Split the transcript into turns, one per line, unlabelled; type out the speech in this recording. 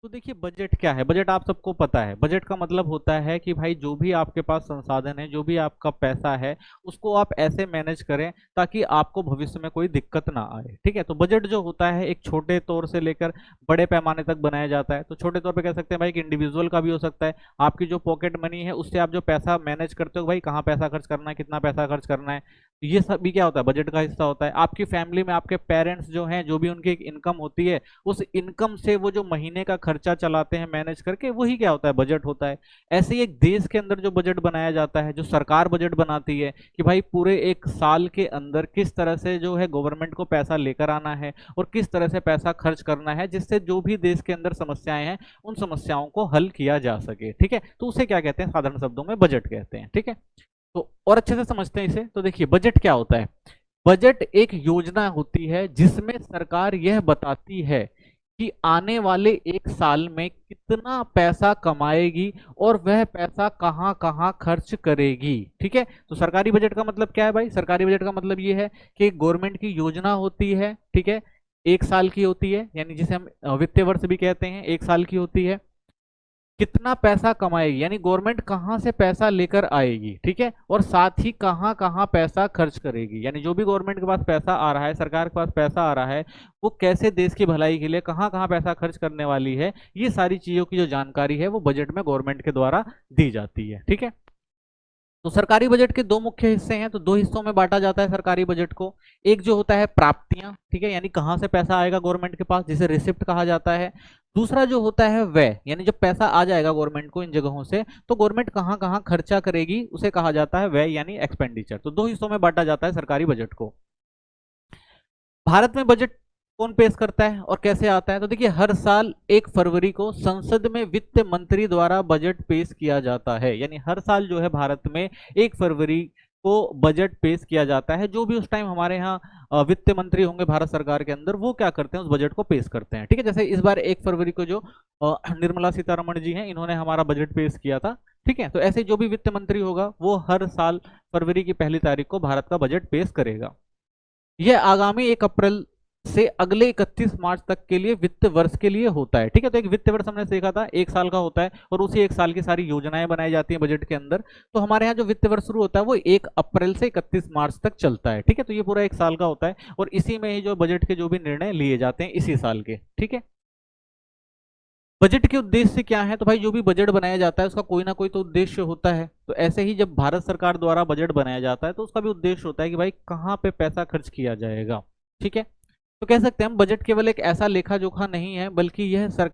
तो देखिए बजट क्या है। बजट आप सबको पता है। बजट का मतलब होता है कि भाई जो भी आपके पास संसाधन है, जो भी आपका पैसा है, उसको आप ऐसे मैनेज करें ताकि आपको भविष्य में कोई दिक्कत ना आए। ठीक है। तो बजट जो होता है एक छोटे तौर से लेकर बड़े पैमाने तक बनाया जाता है। तो छोटे तौर पे कह सकते हैं भाई कि इंडिविजुअल का भी हो सकता है। आपकी जो पॉकेट मनी है उससे आप जो पैसा मैनेज करते हो, भाई कहाँ पैसा खर्च करना है, कितना पैसा खर्च करना है, तो ये सब भी क्या होता है, बजट का हिस्सा होता है। आपकी फैमिली में आपके पेरेंट्स जो हैं, जो भी उनकी एक इनकम होती है, उस इनकम से वो जो महीने का खर्चा चलाते हैं मैनेज करके, वही क्या होता है, बजट होता है। ऐसे ही एक देश के अंदर जो बजट बनाया जाता है, जो सरकार बजट बनाती है कि भाई पूरे एक साल के अंदर किस तरह से जो है गवर्नमेंट को पैसा लेकर आना है और किस तरह से पैसा खर्च करना है, जिससे जो भी देश के अंदर समस्याएं हैं उन समस्याओं को हल किया जा सके। ठीक है। तो उसे क्या कहते हैं, साधारण शब्दों में बजट कहते हैं। ठीक है। तो और अच्छे से समझते हैं इसे। तो देखिए बजट क्या होता है। बजट एक योजना होती है जिसमें सरकार यह बताती है कि आने वाले एक साल में कितना पैसा कमाएगी और वह पैसा कहाँ कहाँ खर्च करेगी। ठीक है। तो सरकारी बजट का मतलब क्या है भाई, सरकारी बजट का मतलब ये है कि गवर्नमेंट की योजना होती है। ठीक है। एक साल की होती है, यानी जिसे हम वित्तीय वर्ष भी कहते हैं, एक साल की होती है। कितना पैसा कमाएगी, यानी गवर्नमेंट कहाँ से पैसा लेकर आएगी। ठीक है। और साथ ही कहाँ कहाँ पैसा खर्च करेगी, यानी जो भी गवर्नमेंट के पास पैसा आ रहा है, सरकार के पास पैसा आ रहा है, वो कैसे देश की भलाई के लिए कहाँ कहाँ पैसा खर्च करने वाली है, ये सारी चीजों की जो जानकारी है वो बजट में गवर्नमेंट के द्वारा दी जाती है। ठीक है। तो सरकारी बजट के दो मुख्य हिस्से हैं। तो दो हिस्सों में बांटा जाता है सरकारी बजट को। एक जो होता है प्राप्तियां, ठीक है, यानी कहां से पैसा आएगा गवर्नमेंट के पास, जिसे रिसिप्ट कहा जाता है। दूसरा जो होता है व्यय, यानी जब पैसा आ जाएगा गवर्नमेंट को इन जगहों से, तो गवर्नमेंट कहां कहां खर्चा करेगी, उसे कहा जाता है व्यय यानी एक्सपेंडिचर। तो दो हिस्सों में बांटा जाता है सरकारी बजट को। भारत में बजट कौन पेश करता है और कैसे आता है। तो देखिए हर साल 1 फरवरी को संसद में वित्त मंत्री द्वारा बजट पेश किया जाता है। यानी हर साल जो है भारत में 1 फरवरी को बजट पेश किया जाता है। जो भी उस टाइम हमारे यहाँ वित्त मंत्री होंगे भारत सरकार के अंदर, वो क्या करते हैं, उस बजट को पेश करते हैं। ठीक है। जैसे इस बार 1 फरवरी को जो निर्मला सीतारमण जी हैं, इन्होंने हमारा बजट पेश किया था। ठीक है। तो ऐसे जो भी वित्त मंत्री होगा वो हर साल फरवरी की पहली तारीख को भारत का बजट पेश करेगा। यह आगामी 1 अप्रैल से अगले 31 मार्च तक के लिए वित्त वर्ष के लिए होता है। ठीक है। तो एक वित्त वर्ष हमने देखा था एक साल का होता है और उसी एक साल की सारी योजनाएं बनाई जाती हैं बजट के अंदर। तो हमारे यहाँ जो वित्त वर्ष शुरू होता है वो 1 अप्रैल से 31 मार्च तक चलता है। ठीक है। तो ये पूरा एक साल का होता है और इसी में ही जो बजट के जो भी निर्णय लिए जाते हैं इसी साल के। ठीक है। बजट के उद्देश्य क्या है। तो भाई जो भी बजट बनाया जाता है उसका कोई ना कोई तो उद्देश्य होता है। तो ऐसे ही जब भारत सरकार द्वारा बजट बनाया जाता है तो उसका भी उद्देश्य होता है कि भाई कहाँ पे पैसा खर्च किया जाएगा। ठीक है। तो कह सकते हैं हम बजट केवल एक ऐसा लेखा जोखा नहीं है, बल्कि यह सरकार